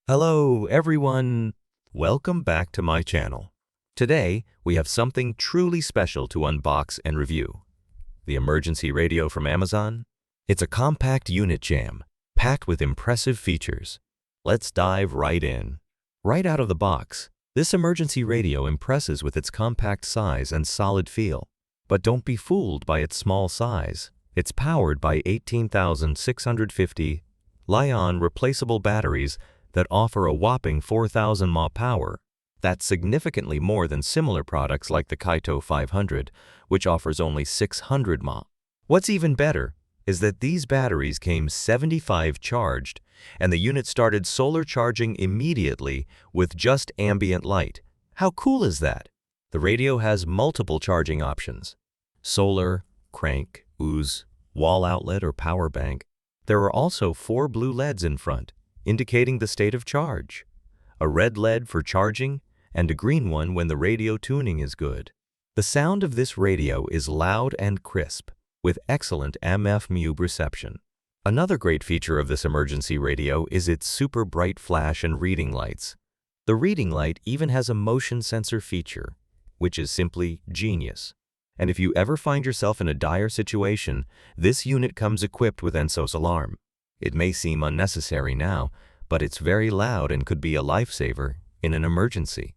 Hello, everyone. Welcome back to my channel. Today, we have something truly special to unbox and review. The emergency radio from Amazon. It's a compact unit jam, packed with impressive features. Let's dive right in. Right out of the box, this emergency radio impresses with its compact size and solid feel. But don't be fooled by its small size. It's powered by 18,650 Li-ion replaceable batteries that offer a whopping 4,000 mAh power. That's significantly more than similar products like the Kaito 500, which offers only 600 mAh. What's even better is that these batteries came 75 charged, and the unit started solar charging immediately with just ambient light. How cool is that? The radio has multiple charging options: solar, crank, ooze, wall outlet, or power bank. There are also 4 blue LEDs in front, indicating the state of charge, a red LED for charging, and a green one when the radio tuning is good. The sound of this radio is loud and crisp, with excellent FM reception. Another great feature of this emergency radio is its super bright flash and reading lights. The reading light even has a motion sensor feature, which is simply genius. And if you ever find yourself in a dire situation, this unit comes equipped with NSOS alarm. It may seem unnecessary now, but it's very loud and could be a lifesaver in an emergency.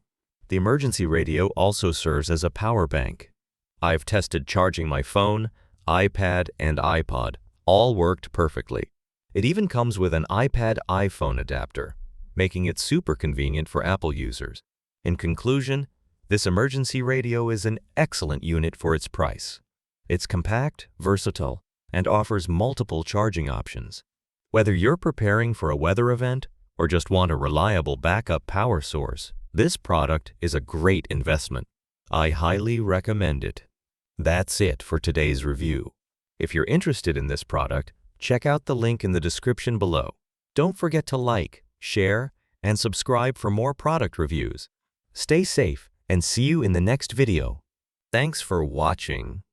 The emergency radio also serves as a power bank. I've tested charging my phone, iPad, and iPod. All worked perfectly. It even comes with an iPad-iPhone adapter, making it super convenient for Apple users. In conclusion, this emergency radio is an excellent unit for its price. It's compact, versatile, and offers multiple charging options. Whether you're preparing for a weather event or just want a reliable backup power source, this product is a great investment. I highly recommend it. That's it for today's review. If you're interested in this product, check out the link in the description below. Don't forget to like, share, and subscribe for more product reviews. Stay safe and see you in the next video. Thanks for watching.